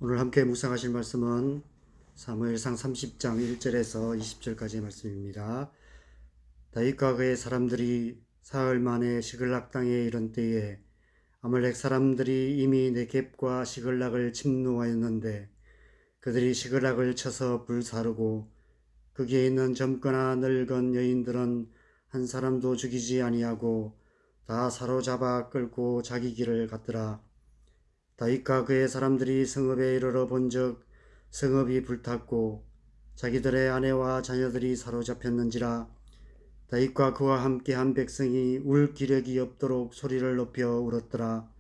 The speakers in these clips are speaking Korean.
오늘 함께 묵상하실 말씀은 사무엘상 30장 1절에서 20절까지의 말씀입니다. 다윗과 그의 사람들이 사흘 만에 시글락 땅에 이른 때에 아말렉 사람들이 이미 네겝과 시글락을 침노하였는데 그들이 시글락을 쳐서 불사르고 거기에 있는 젊거나 늙은 여인들은 한 사람도 죽이지 아니하고 다 사로잡아 끌고 자기 길을 갔더라. 다윗과 그의 사람들이 성읍에 이르러 본즉 성읍이 불탔고 자기들의 아내와 자녀들이 사로잡혔는지라. 다윗과 그와 함께한 백성이 울 기력이 없도록 소리를 높여 울었더라.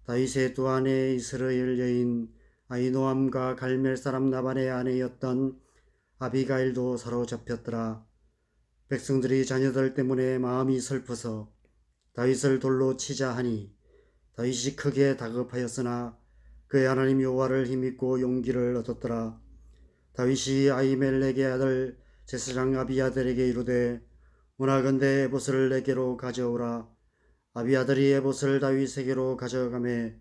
다윗의 두 아내 이스라엘 여인 아히노암과 갈멜 사람 나발의 아내였던 아비가일도 사로잡혔더라. 백성들이 자녀들 때문에 마음이 슬퍼서 다윗을 돌로 치자 하니 다윗이 크게 다급하였으나 그의 하나님 여호와를 힘입고 용기를 얻었더라. 다윗이 아히멜렉의 아들 제사장 아비아들에게 이르되 원하건대 에봇을 내게로 가져오라. 아비아들이 에봇을 다윗에게로 가져가매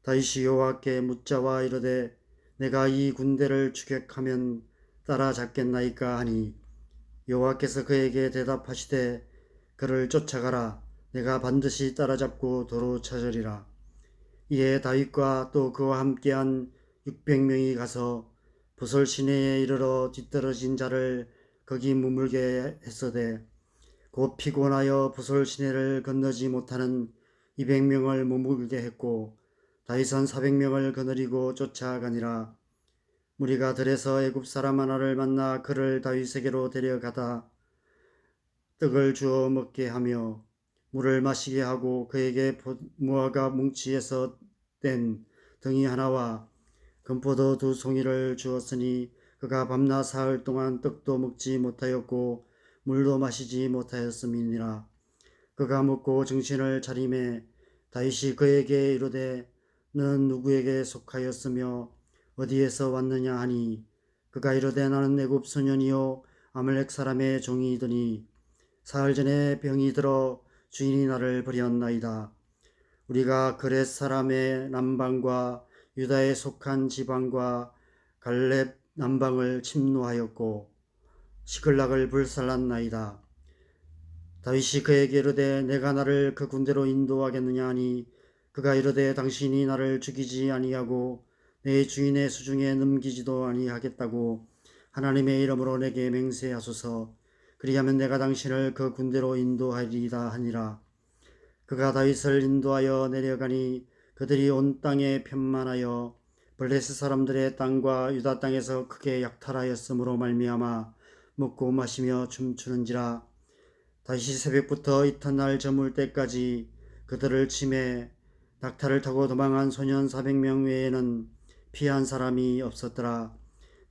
다윗이 여호와께 묻자와 이르되 내가 이 군대를 추격하면 따라잡겠나이까 하니 여호와께서 그에게 대답하시되 그를 쫓아가라. 내가 반드시 따라잡고 도로 찾으리라. 이에 다윗과 또 그와 함께한 600명이 가서 부솔 시내에 이르러 뒤떨어진 자를 거기 머물게 했으되 곧 피곤하여 부솔 시내를 건너지 못하는 200명을 머물게 했고 다윗은 400명을 거느리고 쫓아가니라. 무리가 들에서 애굽 사람 하나를 만나 그를 다윗에게로 데려가다 떡을 주어 먹게 하며 물을 마시게 하고 그에게 무화과 뭉치에서 뗀 등이 하나와 금포도 2송이를 주었으니 그가 밤낮 사흘 동안 떡도 먹지 못하였고 물도 마시지 못하였음이니라. 그가 먹고 정신을 차림에 다윗이 그에게 이르되 너는 누구에게 속하였으며 어디에서 왔느냐 하니 그가 이르되 나는 애굽 소년이요 아말렉 사람의 종이더니 사흘 전에 병이 들어 주인이 나를 버렸나이다. 우리가 그렛 사람의 남방과 유다에 속한 지방과 갈렙 남방을 침노하였고 시글락을 불살랐나이다. 다윗이 그에게 이르되 내가 나를 그 군대로 인도하겠느냐 하니 그가 이르되 당신이 나를 죽이지 아니하고 내 주인의 수중에 넘기지도 아니하겠다고 하나님의 이름으로 내게 맹세하소서. 그리하면 내가 당신을 그 군대로 인도하리이다 하니라. 그가 다윗을 인도하여 내려가니 그들이 온 땅에 편만하여 블레셋 사람들의 땅과 유다 땅에서 크게 약탈하였으므로 말미암아 먹고 마시며 춤추는지라. 다윗이 새벽부터 이튿날 저물 때까지 그들을 치매 낙타를 타고 도망한 소년 400명 외에는 피한 사람이 없었더라.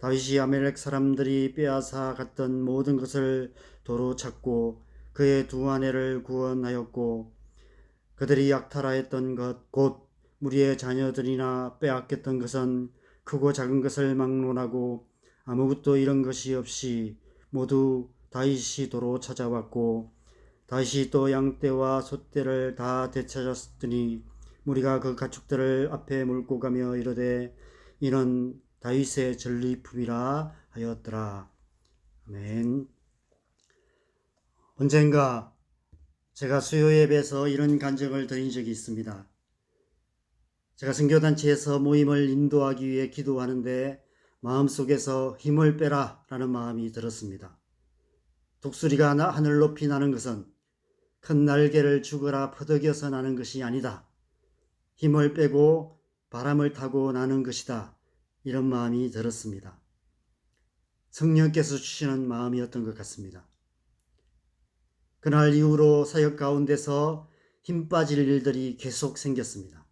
다윗이 아멜렉 사람들이 빼앗아 갔던 모든 것을 도로 찾고 그의 두 아내를 구원하였고 그들이 약탈하였던 것 곧 무리의 자녀들이나 빼앗겼던 것은 크고 작은 것을 막론하고 아무것도 잃은 것이 없이 모두 다윗이 도로 찾아왔고 다윗이 또 양떼와 소떼를 다 되찾았더니 무리가 그 가축들을 앞에 몰고 가며 이르되 이는 다윗의 전리품이라 하였더라. 아멘. 언젠가 제가 수요예배에서 이런 간증을 드린 적이 있습니다. 제가 선교단체에서 모임을 인도하기 위해 기도하는데 마음속에서 힘을 빼라 라는 마음이 들었습니다. 독수리가 하늘 높이 나는 것은 큰 날개를 죽어라 퍼덕여서 나는 것이 아니다. 힘을 빼고 바람을 타고 나는 것이다. 이런 마음이 들었습니다. 성령께서 주시는 마음이었던 것 같습니다. 그날 이후로 사역 가운데서 힘 빠질 일들이 계속 생겼습니다.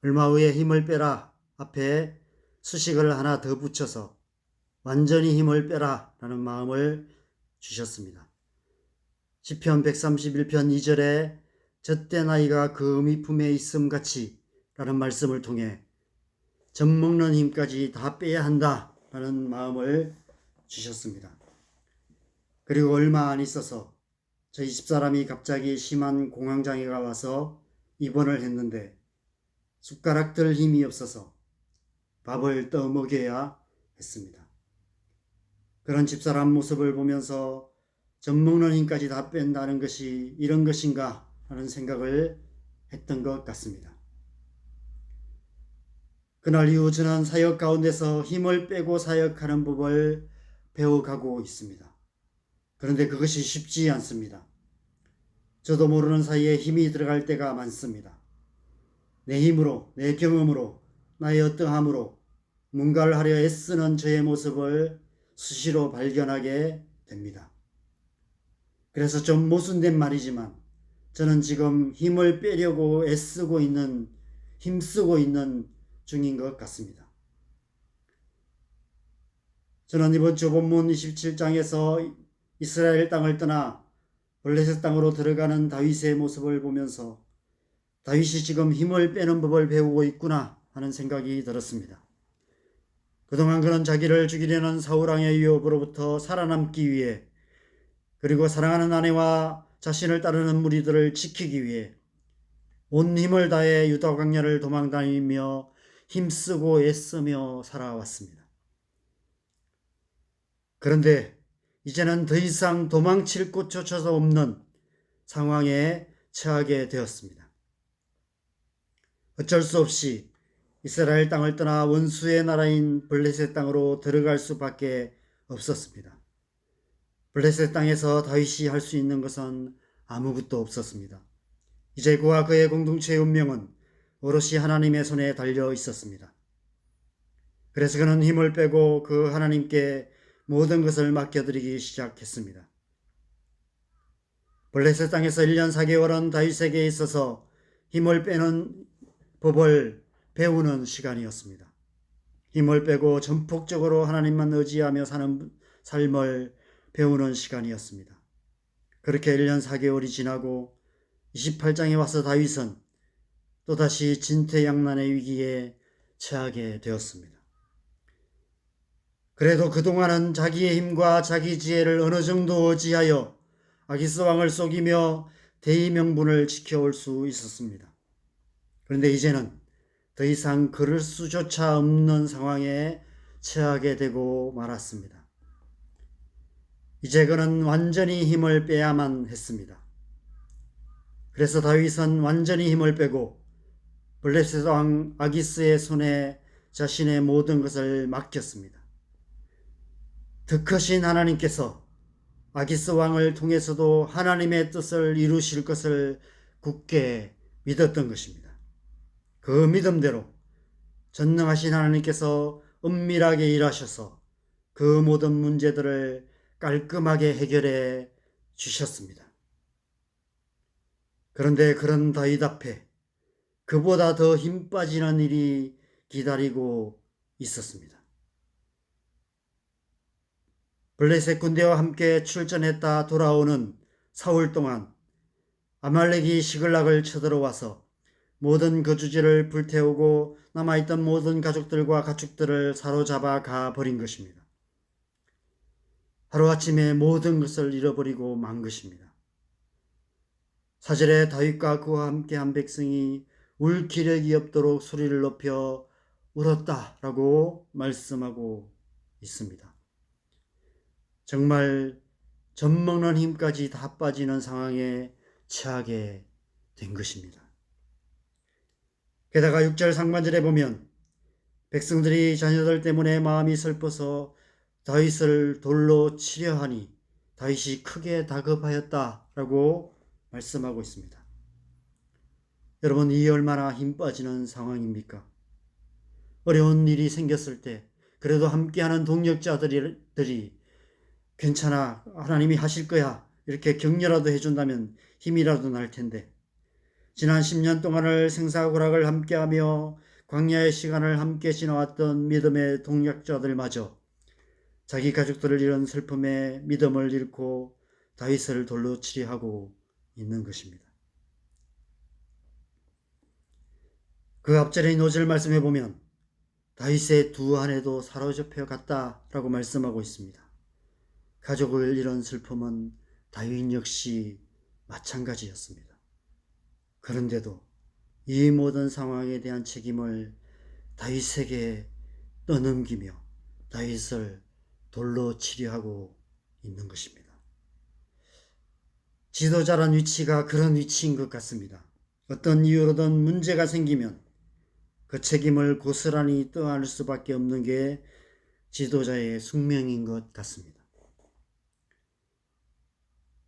얼마 후에 힘을 빼라 앞에 수식을 하나 더 붙여서 완전히 힘을 빼라 라는 마음을 주셨습니다. 시편 131편 2절에 젖된 아이가 그 어미 품에 있음 같이 라는 말씀을 통해 젖먹는 힘까지 다 빼야 한다 라는 마음을 주셨습니다. 그리고 얼마 안 있어서 저희 집사람이 갑자기 심한 공황장애가 와서 입원을 했는데 숟가락 들 힘이 없어서 밥을 떠먹여야 했습니다. 그런 집사람 모습을 보면서 젖먹는 힘까지 다 뺀다는 것이 이런 것인가 하는 생각을 했던 것 같습니다. 그날 이후 저는 사역 가운데서 힘을 빼고 사역하는 법을 배워가고 있습니다. 그런데 그것이 쉽지 않습니다. 저도 모르는 사이에 힘이 들어갈 때가 많습니다. 내 힘으로, 내 경험으로, 나의 어떠함으로 뭔가를 하려 애쓰는 저의 모습을 수시로 발견하게 됩니다. 그래서 좀 모순된 말이지만 저는 지금 힘을 빼려고 힘쓰고 있는 중인 것 같습니다. 저는 이번 주 본문 27장에서 이스라엘 땅을 떠나 블레셋 땅으로 들어가는 다윗의 모습을 보면서 다윗이 지금 힘을 빼는 법을 배우고 있구나 하는 생각이 들었습니다. 그동안 그는 자기를 죽이려는 사울왕의 위협으로부터 살아남기 위해 그리고 사랑하는 아내와 자신을 따르는 무리들을 지키기 위해 온 힘을 다해 유다 광야를 도망다니며 힘쓰고 애쓰며 살아왔습니다. 그런데 이제는 더 이상 도망칠 곳조차도 없는 상황에 처하게 되었습니다. 어쩔 수 없이 이스라엘 땅을 떠나 원수의 나라인 블레셋 땅으로 들어갈 수밖에 없었습니다. 블레셋 땅에서 다윗이 할 수 있는 것은 아무것도 없었습니다. 이제 그와 그의 공동체의 운명은 오롯이 하나님의 손에 달려 있었습니다. 그래서 그는 힘을 빼고 그 하나님께 모든 것을 맡겨드리기 시작했습니다. 블레셋 땅에서 1년 4개월은 다윗에게 있어서 힘을 빼는 법을 배우는 시간이었습니다. 힘을 빼고 전폭적으로 하나님만 의지하며 사는 삶을 배우는 시간이었습니다. 그렇게 1년 4개월이 지나고 28장에 와서 다윗은 또다시 진퇴양난의 위기에 처하게 되었습니다. 그래도 그동안은 자기의 힘과 자기 지혜를 어느 정도 의지하여 아기스 왕을 속이며 대의 명분을 지켜올 수 있었습니다. 그런데 이제는 더 이상 그럴 수조차 없는 상황에 처하게 되고 말았습니다. 이제 그는 완전히 힘을 빼야만 했습니다. 그래서 다윗은 완전히 힘을 빼고 블레셋 왕 아기스의 손에 자신의 모든 것을 맡겼습니다. 더 크신 하나님께서 아기스 왕을 통해서도 하나님의 뜻을 이루실 것을 굳게 믿었던 것입니다. 그 믿음대로 전능하신 하나님께서 은밀하게 일하셔서 그 모든 문제들을 깔끔하게 해결해 주셨습니다. 그런데 그런 다윗 앞에 그보다 더 힘 빠지는 일이 기다리고 있었습니다. 블레셋 군대와 함께 출전했다 돌아오는 사흘 동안 아말렉이 시글락을 쳐들어와서 모든 거주지를 불태우고 남아있던 모든 가족들과 가축들을 사로잡아 가버린 것입니다. 하루아침에 모든 것을 잃어버리고 만 것입니다. 4절에 다윗과 그와 함께한 백성이 울 기력이 없도록 소리를 높여 울었다라고 말씀하고 있습니다. 정말 젖먹는 힘까지 다 빠지는 상황에 처하게 된 것입니다. 게다가 6절 상반절에 보면 백성들이 자녀들 때문에 마음이 슬퍼서 다윗을 돌로 치려 하니 다윗이 크게 다급하였다라고 말씀하고 있습니다. 여러분, 이 얼마나 힘 빠지는 상황입니까? 어려운 일이 생겼을 때 그래도 함께하는 동력자들이 괜찮아, 하나님이 하실 거야, 이렇게 격려라도 해준다면 힘이라도 날 텐데 지난 10년 동안을 생사고락을 함께하며 광야의 시간을 함께 지나왔던 믿음의 동력자들마저 자기 가족들을 잃은 슬픔에 믿음을 잃고 다윗을 돌로 치려 하고 있는 것입니다. 그 앞절의 5절 말씀해 보면 다윗의 두 아내도 사로잡혀 갔다라고 말씀하고 있습니다. 가족을 잃은 슬픔은 다윗 역시 마찬가지였습니다. 그런데도 이 모든 상황에 대한 책임을 다윗에게 떠넘기며 다윗을 돌로 치려 하고 있는 것입니다. 지도자란 위치가 그런 위치인 것 같습니다. 어떤 이유로든 문제가 생기면 그 책임을 고스란히 떠안을 수밖에 없는 게 지도자의 숙명인 것 같습니다.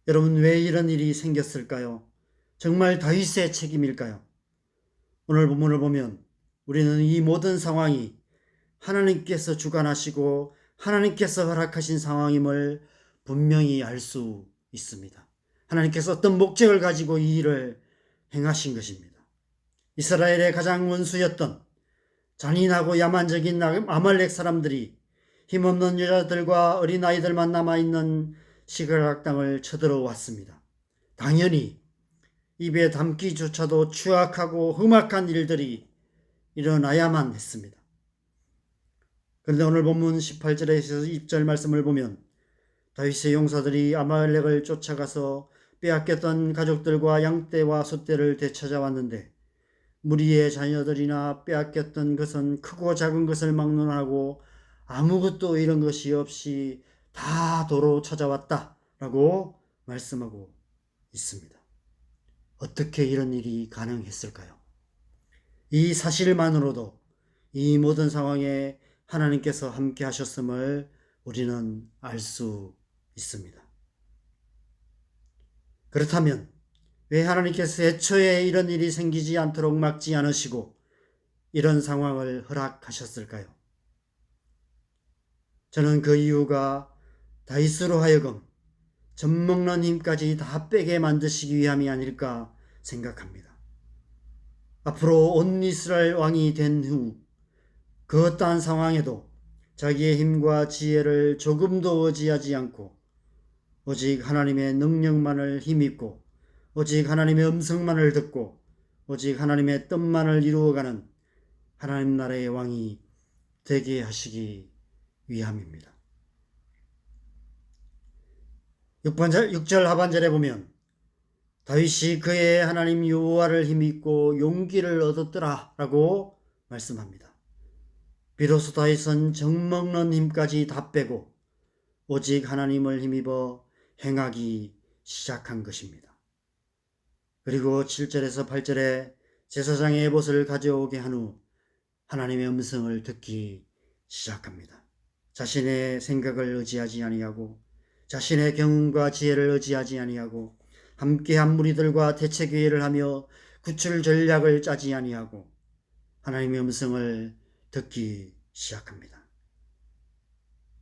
여러분, 왜 이런 일이 생겼을까요? 정말 다윗의 책임일까요? 오늘 본문을 보면 우리는 이 모든 상황이 하나님께서 주관하시고 하나님께서 허락하신 상황임을 분명히 알 수 있습니다. 하나님께서 어떤 목적을 가지고 이 일을 행하신 것입니다. 이스라엘의 가장 원수였던 잔인하고 야만적인 아말렉 사람들이 힘없는 여자들과 어린아이들만 남아있는 시글락 땅을 쳐들어왔습니다. 당연히 입에 담기조차도 추악하고 험악한 일들이 일어나야만 했습니다. 그런데 오늘 본문 18절에서 20절 말씀을 보면 다윗의 용사들이 아말렉을 쫓아가서 빼앗겼던 가족들과 양떼와 소떼를 되찾아왔는데 무리의 자녀들이나 빼앗겼던 것은 크고 작은 것을 막론하고 아무것도 잃은 것이 없이 다 도로 찾아왔다라고 말씀하고 있습니다. 어떻게 이런 일이 가능했을까요? 이 사실만으로도 이 모든 상황에 하나님께서 함께 하셨음을 우리는 알 수 있습니다. 그렇다면 왜 하나님께서 애초에 이런 일이 생기지 않도록 막지 않으시고 이런 상황을 허락하셨을까요? 저는 그 이유가 다윗으로 하여금 젖먹는 힘까지 다 빼게 만드시기 위함이 아닐까 생각합니다. 앞으로 온 이스라엘 왕이 된 후 그 어떠한 상황에도 자기의 힘과 지혜를 조금도 의지하지 않고 오직 하나님의 능력만을 힘입고 오직 하나님의 음성만을 듣고 오직 하나님의 뜻만을 이루어가는 하나님 나라의 왕이 되게 하시기 위함입니다. 6절 하반절에 보면 다윗이 그의 하나님 여호와를 힘입고 용기를 얻었더라 라고 말씀합니다. 비로소 다윗은 젖먹는 힘까지 다 빼고 오직 하나님을 힘입어 행하기 시작한 것입니다. 그리고 7절에서 8절에 제사장의 에봇을 가져오게 한 후 하나님의 음성을 듣기 시작합니다. 자신의 생각을 의지하지 아니하고 자신의 경험과 지혜를 의지하지 아니하고 함께한 무리들과 대책회의를 하며 구출 전략을 짜지 아니하고 하나님의 음성을 듣기 시작합니다.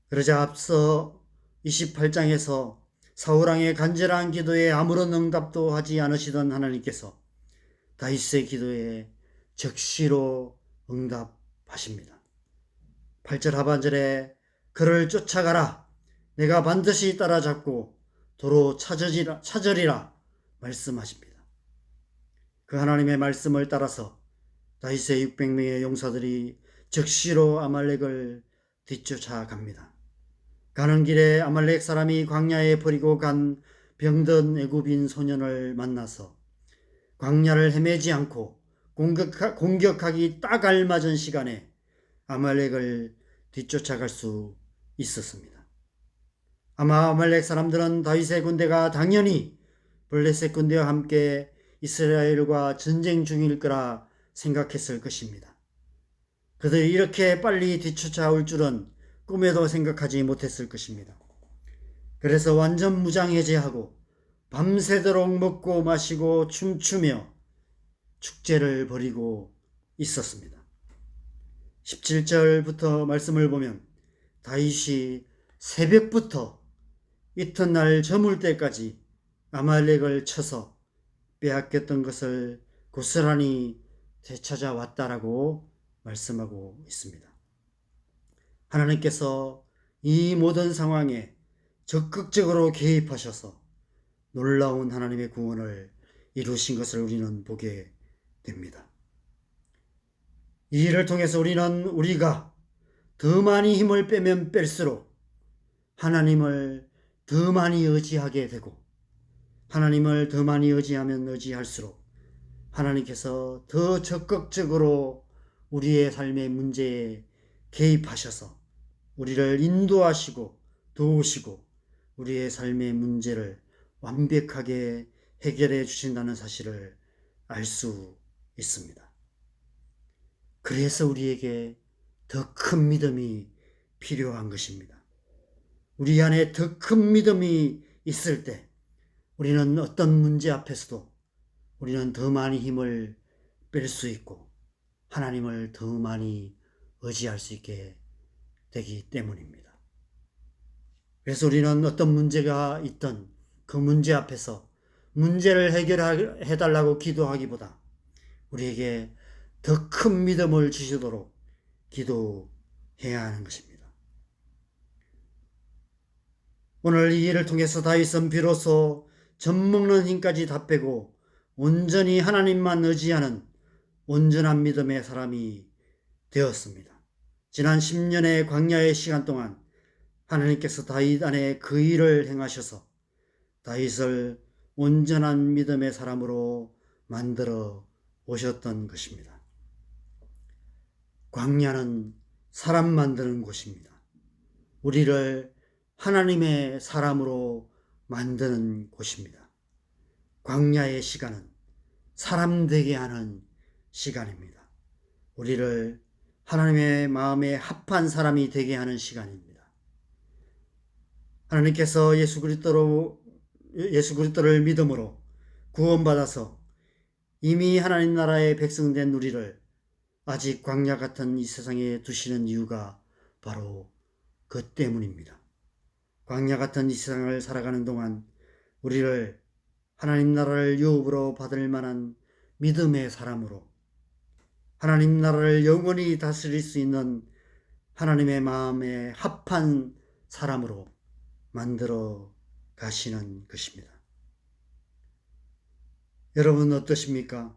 그러자 앞서 28장에서 사울왕의 간절한 기도에 아무런 응답도 하지 않으시던 하나님께서 다윗의 기도에 즉시로 응답하십니다. 8절 하반절에 그를 쫓아가라, 내가 반드시 따라잡고 도로 찾으리라 말씀하십니다. 그 하나님의 말씀을 따라서 다윗의 600명의 용사들이 즉시로 아말렉을 뒤쫓아갑니다. 가는 길에 아말렉 사람이 광야에 버리고 간 병든 애굽인 소년을 만나서 광야를 헤매지 않고 공격하기 딱 알맞은 시간에 아말렉을 뒤쫓아갈 수 있었습니다. 아마 아말렉 사람들은 다윗의 군대가 당연히 블레셋 군대와 함께 이스라엘과 전쟁 중일 거라 생각했을 것입니다. 그들이 이렇게 빨리 뒤쫓아올 줄은 꿈에도 생각하지 못했을 것입니다. 그래서 완전 무장해제하고 밤새도록 먹고 마시고 춤추며 축제를 벌이고 있었습니다. 17절부터 말씀을 보면 다윗이 새벽부터 이튿날 저물 때까지 아말렉을 쳐서 빼앗겼던 것을 고스란히 되찾아왔다라고 말씀하고 있습니다. 하나님께서 이 모든 상황에 적극적으로 개입하셔서 놀라운 하나님의 구원을 이루신 것을 우리는 보게 됩니다. 이 일을 통해서 우리가 더 많이 힘을 빼면 뺄수록 하나님을 더 많이 의지하게 되고 하나님을 더 많이 의지하면 의지할수록 하나님께서 더 적극적으로 우리의 삶의 문제에 개입하셔서 우리를 인도하시고 도우시고 우리의 삶의 문제를 완벽하게 해결해 주신다는 사실을 알 수 있습니다. 그래서 우리에게 더 큰 믿음이 필요한 것입니다. 우리 안에 더 큰 믿음이 있을 때 우리는 어떤 문제 앞에서도 우리는 더 많이 힘을 뺄 수 있고 하나님을 더 많이 의지할 수 있게 되기 때문입니다. 그래서 우리는 어떤 문제가 있든 그 문제 앞에서 문제를 해결해 달라고 기도하기보다 우리에게 더 큰 믿음을 주시도록 기도해야 하는 것입니다. 오늘 이 일을 통해서 다윗은 비로소 젖먹는 힘까지 다 빼고 온전히 하나님만 의지하는 온전한 믿음의 사람이 되었습니다. 지난 10년의 광야의 시간 동안 하나님께서 다윗 안에 그 일을 행하셔서 다윗을 온전한 믿음의 사람으로 만들어 오셨던 것입니다. 광야는 사람 만드는 곳입니다. 우리를 하나님의 사람으로 만드는 곳입니다. 광야의 시간은 사람 되게 하는 시간입니다. 우리를 하나님의 마음에 합한 사람이 되게 하는 시간입니다. 하나님께서 예수 그리스도를 믿음으로 구원받아서 이미 하나님 나라의 백성 된 우리를 아직 광야 같은 이 세상에 두시는 이유가 바로 그 때문입니다. 광야 같은 이 세상을 살아가는 동안 우리를 하나님 나라를 유업으로 받을 만한 믿음의 사람으로 하나님 나라를 영원히 다스릴 수 있는 하나님의 마음에 합한 사람으로 만들어 가시는 것입니다. 여러분 어떠십니까?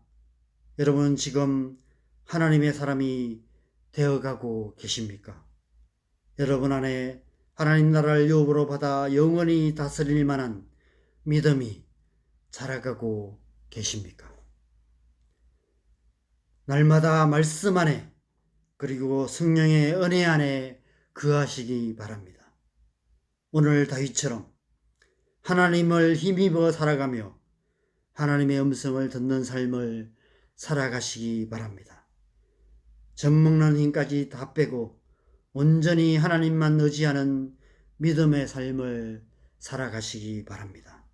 여러분 지금 하나님의 사람이 되어가고 계십니까? 여러분 안에 하나님 나라를 유업으로 받아 영원히 다스릴 만한 믿음이 자라가고 계십니까? 날마다 말씀 안에 그리고 성령의 은혜 안에 거하시기 바랍니다. 오늘 다윗처럼 하나님을 힘입어 살아가며 하나님의 음성을 듣는 삶을 살아가시기 바랍니다. 젖먹는 힘까지 다 빼고 온전히 하나님만 의지하는 믿음의 삶을 살아가시기 바랍니다.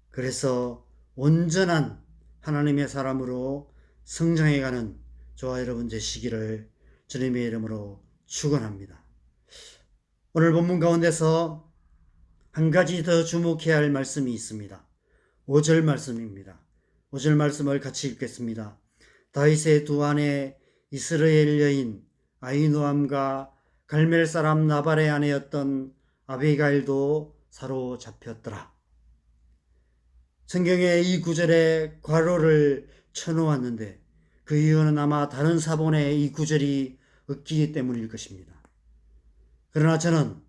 그래서 온전한 하나님의 사람으로 성장해가는 저와 여러분 되시기를 주님의 이름으로 축원합니다. 오늘 본문 가운데서 한 가지 더 주목해야 할 말씀이 있습니다. 5절 말씀입니다. 5절 말씀을 같이 읽겠습니다. 다윗의 두 아내 이스라엘 여인 아히노암과 갈멜 사람 나발의 아내였던 아비가일도 사로잡혔더라. 성경에 이 구절에 괄호를 쳐놓았는데 그 이유는 아마 다른 사본에 이 구절이 없기 때문일 것입니다. 그러나 저는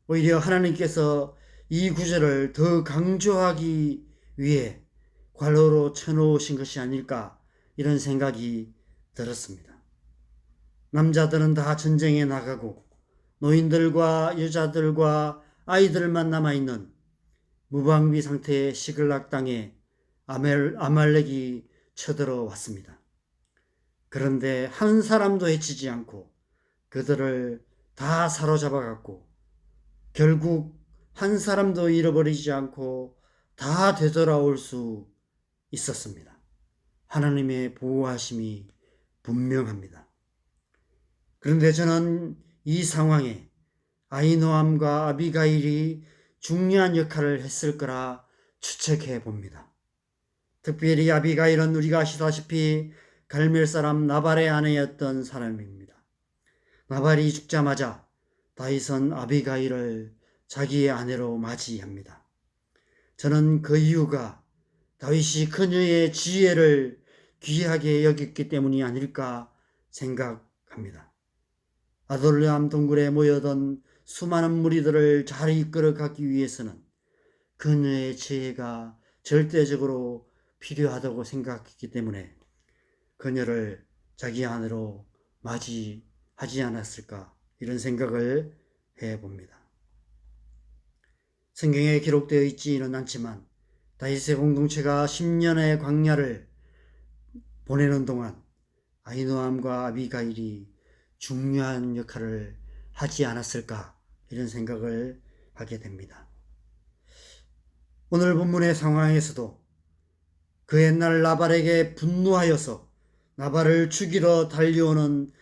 오히려 하나님께서 이 구절을 더 강조하기 위해 괄호로 쳐놓으신 것이 아닐까 이런 생각이 들었습니다. 남자들은 다 전쟁에 나가고 노인들과 여자들과 아이들만 남아있는 무방비 상태의 시글락 땅에 아말렉이 쳐들어왔습니다. 그런데 한 사람도 해치지 않고 그들을 다 사로잡아갔고 결국 한 사람도 잃어버리지 않고 다 되돌아올 수 있었습니다. 하나님의 보호하심이 분명합니다. 그런데 저는 이 상황에 아히노암과 아비가일이 중요한 역할을 했을 거라 추측해 봅니다. 특별히 아비가일은 우리가 아시다시피 갈멜 사람 나발의 아내였던 사람입니다. 나발이 죽자마자 다윗은 아비가일을 자기의 아내로 맞이합니다. 저는 그 이유가 다윗이 그녀의 지혜를 귀하게 여겼기 때문이 아닐까 생각합니다. 아돌람 동굴에 모여든 수많은 무리들을 잘 이끌어가기 위해서는 그녀의 지혜가 절대적으로 필요하다고 생각했기 때문에 그녀를 자기 아내로 맞이한 하지 않았을까 이런 생각을 해봅니다. 성경에 기록되어 있지는 않지만 다윗의 공동체가 10년의 광야를 보내는 동안 아히노암과 아비가일이 중요한 역할을 하지 않았을까 이런 생각을 하게 됩니다. 오늘 본문의 상황에서도 그 옛날 나발에게 분노하여서 나발을 죽이러 달려오는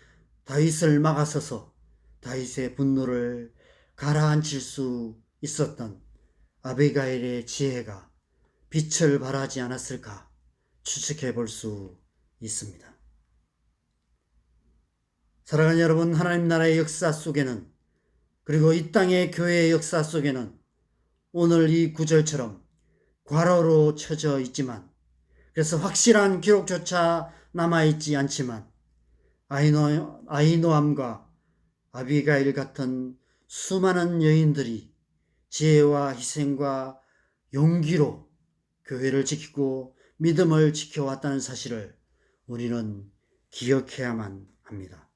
다윗을 막아서서 다윗의 분노를 가라앉힐 수 있었던 아비가일의 지혜가 빛을 발하지 않았을까 추측해 볼 수 있습니다. 사랑하는 여러분, 하나님 나라의 역사 속에는, 그리고 이 땅의 교회의 역사 속에는 오늘 이 구절처럼 괄호로 쳐져 있지만, 그래서 확실한 기록조차 남아있지 않지만 아히노암과 아비가일 같은 수많은 여인들이 지혜와 희생과 용기로 교회를 지키고 믿음을 지켜왔다는 사실을 우리는 기억해야만 합니다.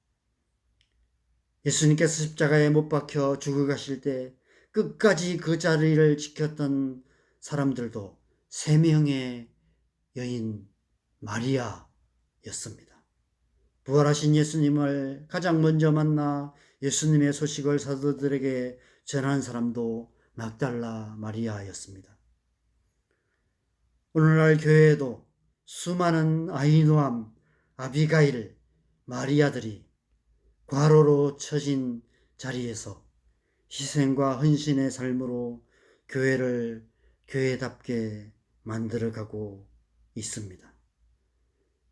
예수님께서 십자가에 못 박혀 죽어가실 때 끝까지 그 자리를 지켰던 사람들도 3명의 여인 마리아였습니다. 부활하신 예수님을 가장 먼저 만나 예수님의 소식을 사도들에게 전한 사람도 막달라 마리아였습니다. 오늘날 교회에도 수많은 아히노암, 아비가일, 마리아들이 과로로 처진 자리에서 희생과 헌신의 삶으로 교회를 교회답게 만들어가고 있습니다.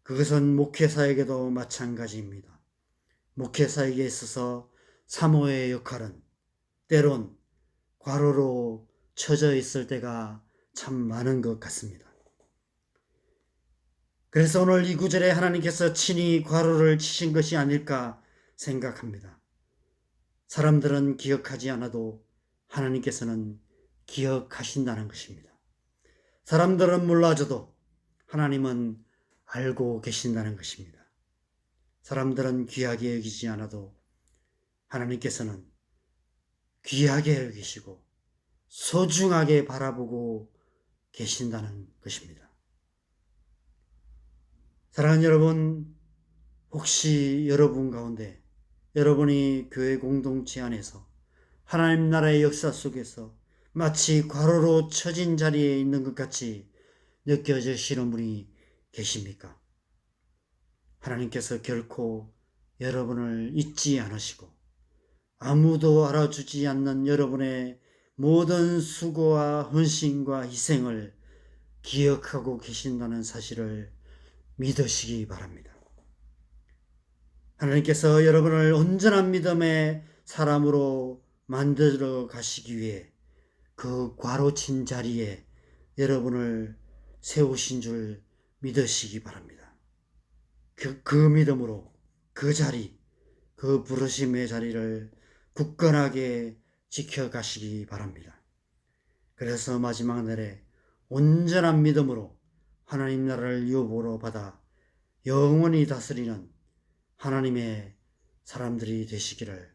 그것은 목회사에게도 마찬가지입니다. 목회사에게 있어서 사모의 역할은 때론 과로로 처져 있을 때가 참 많은 것 같습니다. 그래서 오늘 이 구절에 하나님께서 친히 과로를 치신 것이 아닐까 생각합니다. 사람들은 기억하지 않아도 하나님께서는 기억하신다는 것입니다. 사람들은 몰라줘도 하나님은 알고 계신다는 것입니다. 사람들은 귀하게 여기지 않아도 하나님께서는 귀하게 여기시고 소중하게 바라보고 계신다는 것입니다. 사랑하는 여러분, 혹시 여러분 가운데 여러분이 교회 공동체 안에서 하나님 나라의 역사 속에서 마치 과로로 처진 자리에 있는 것 같이 느껴지시는 분이 계십니까? 하나님께서 결코 여러분을 잊지 않으시고 아무도 알아주지 않는 여러분의 모든 수고와 헌신과 희생을 기억하고 계신다는 사실을 믿으시기 바랍니다. 하나님께서 여러분을 온전한 믿음의 사람으로 만들어 가시기 위해 그 과로친 자리에 여러분을 세우신 줄 믿으시기 바랍니다. 그 믿음으로 그 자리, 그 부르심의 자리를 굳건하게 지켜가시기 바랍니다. 그래서 마지막 날에 온전한 믿음으로 하나님 나라를 유업으로 받아 영원히 다스리는 하나님의 사람들이 되시기를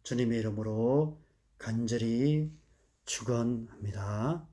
주님의 이름으로 간절히 축원합니다.